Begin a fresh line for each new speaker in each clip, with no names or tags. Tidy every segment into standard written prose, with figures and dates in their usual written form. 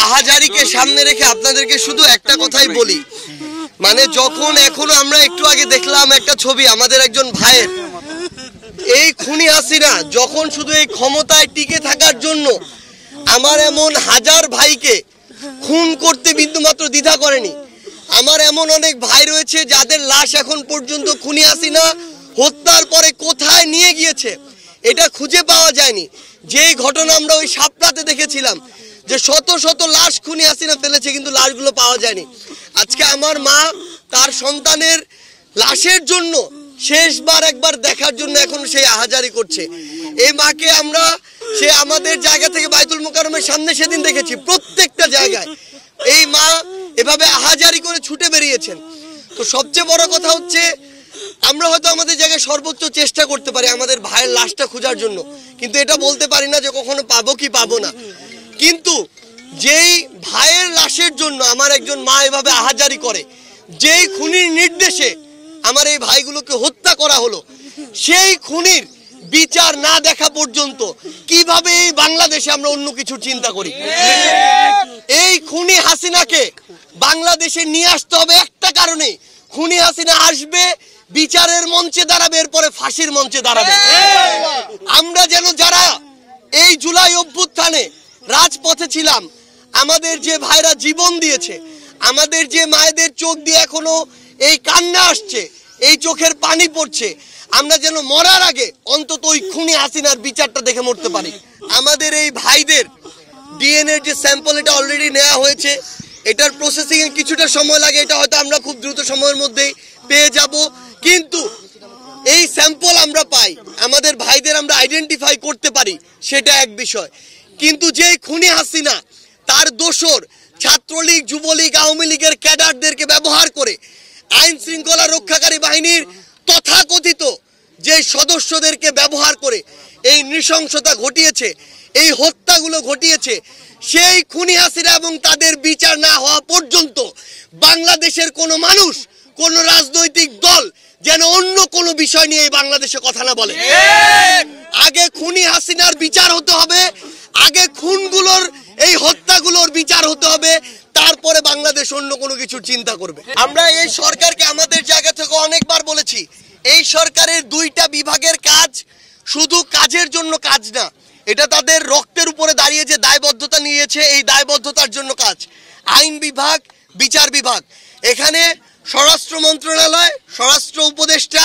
আহাজারিকে সামনে রেখে আপনাদেরকে শুধু একটা কথাই বলি, মানে যখন এখনো আমরা একটু আগে দেখলাম একটা ছবি আমাদের একজন ভাইয়ের, এই খুনি হাসিনা যখন শুধু এই ক্ষমতায় টিকে থাকার জন্য আমার এমন হাজার ভাইকে খুন করতে বিন্দুমাত্র দ্বিধা করেনি। আমার এমন অনেক ভাই রয়েছে যাদের লাশ এখন পর্যন্ত খুনি হাসিনা হত্যার পরে কোথায় নিয়ে গিয়েছে এটা খুঁজে পাওয়া যায়নি। যেই ঘটনা আমরা ওই সাপড়াতে দেখেছিলাম যে শত শত লাশ খুনি হাসিনা ফেলেছে, কিন্তু লাশগুলো পাওয়া যায়নি। আজকে আমার মা তার সন্তানের লাশের জন্য শেষবার একবার দেখার জন্য এখন সেই আহাজারি করছে। এই মাকে আমরা সে আমাদের জায়গা থেকে বাইতুল মোকাররমের সামনে সেদিন দেখেছি, প্রত্যেকটা জায়গায় এই মা এভাবে আহাজারি করে ছুটে বেরিয়েছেন। তো সবচেয়ে বড় কথা হচ্ছে আমরা হয়তো আমাদের জায়গায় সর্বোচ্চ চেষ্টা করতে পারি আমাদের ভাইয়ের লাশটা খোঁজার জন্য, কিন্তু এটা বলতে পারি না যে কখনো পাবো কি পাবো না। কিন্তু যেই ভাইয়ের লাশের জন্য আমার একজন মা এভাবে আহাজারি করে, যেই খুনির নির্দেশে আমার এই ভাইগুলোকে হত্যা করা হলো, সেই খুনির বিচার না দেখা পর্যন্ত কিভাবে এই বাংলাদেশে আমরা অন্য কিছু চিন্তা করি? এই খুনি হাসিনাকে বাংলাদেশে নিয়ে আসতে হবে একটা কারণে, খুনি হাসিনা আসবে, বিচারের মঞ্চে দাঁড়াবে, এরপরে ফাঁসির মঞ্চে দাঁড়াবে। আমরা যেন যারা এই জুলাই অভ্যুত্থানে রাজপথে ছিলাম, আমাদের যে ভাইরা জীবন দিয়েছে, আমাদের যে মায়েদের চোখ দিয়ে এখনো এই কান্না আসছে, এই চোখের পানি পড়ছে, আমরা যেন মরার আগে অন্তত ওই খুনি হাসিনার বিচারটা দেখে মরতে পারি। আমাদের এই ভাইদের ডিএনএ যে স্যাম্পল এটা অলরেডি নেওয়া হয়েছে, এটার প্রসেসিং এ কিছুটা সময় লাগে, এটা হয়তো আমরা খুব দ্রুত সময়ের মধ্যেই পেয়ে যাব। কিন্তু এই স্যাম্পল আমরা পাই, আমাদের ভাইদের আমরা আইডেন্টিফাই করতে পারি, সেটা এক বিষয়। কিন্তু যে খুনি হাসিনা তার দোসর ছাত্রলীগ, যুবলীগ, আওয়ামী লীগের ক্যাডারদেরকে ব্যবহার করে আইন শৃঙ্খলা রক্ষাকারী বাহিনীর তথাকথিত যে সদস্যদেরকে ব্যবহার করে এই নৃশংসতা ঘটিয়েছে, এই হত্যাগুলো ঘটিয়েছে, সেই খুনি হাসিনা এবং তাদের বিচার না হওয়া পর্যন্ত বাংলাদেশের কোনো মানুষ, কোনো রাজনৈতিক দল যেন অন্য কোনো বিষয় নিয়ে বাংলাদেশে কথা না বলে। আগে খুনি হাসিনার বিচার হতে হবে, আগে খুনগুলোর এই হত্যাগুলোর বিচার হতে হবে, তারপরে বাংলাদেশ অন্য কোনো কিছু চিন্তা করবে। আমরা এই সরকারকে আমাদের জায়গা থেকে অনেকবার বলেছি, এই সরকারের দুইটা বিভাগের কাজ শুধু কাজের জন্য কাজ না, এটা তাদের রক্তের উপরে দাঁড়িয়ে যে দায়বদ্ধতা নিয়েছে, এই দায়বদ্ধতার জন্য কাজ। আইন বিভাগ, বিচার বিভাগ, এখানে স্বরাষ্ট্র মন্ত্রণালয়, স্বরাষ্ট্র উপদেষ্টা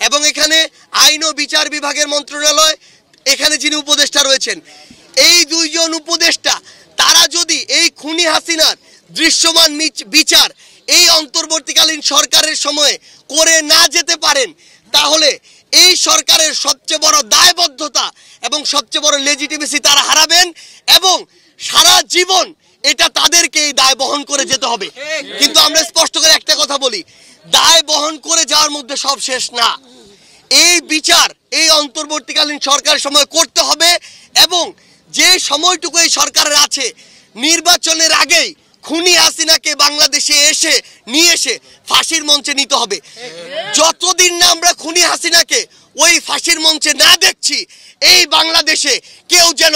এবং এখানে আইন ও বিচার বিভাগের মন্ত্রণালয়, এখানে যিনি উপদেষ্টা রয়েছেন, এই দুইজন উপদেষ্টা তারা যদি এই খুনি হাসিনার দৃশ্যমান বিচার এই অন্তর্বর্তীকালীন সরকারের সময়ে করে না যেতে পারেন, তাহলে এই সরকারের সবচেয়ে বড় দায়বদ্ধতা এবং সবচেয়ে বড় লেজিটিমেসি তারা হারাবেন এবং সারা জীবন এটা তাদেরকে এই দায় বহন করে যেতে হবে। কিন্তু আমরা স্পষ্ট করে একটা কথা বলি, দায় বহন করে যাওয়ার মধ্যে সব শেষ না। এই বিচার এই অন্তর্বর্তীকালীন সরকারের সময় করতে হবে এবং যে সময়টুকু এই সরকারের আছে, নির্বাচনের আগেই খুনি হাসিনাকে বাংলাদেশে নিয়ে এসে ফাঁসির মঞ্চে নিতে হবে। যতদিন না আমরা খুনি হাসিনাকে ওই ফাঁসির মঞ্চে না দেখছি, এই বাংলাদেশে কেউ যেন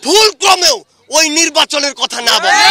ভুল ক্রমেও ওই নির্বাচনের কথা না বলে।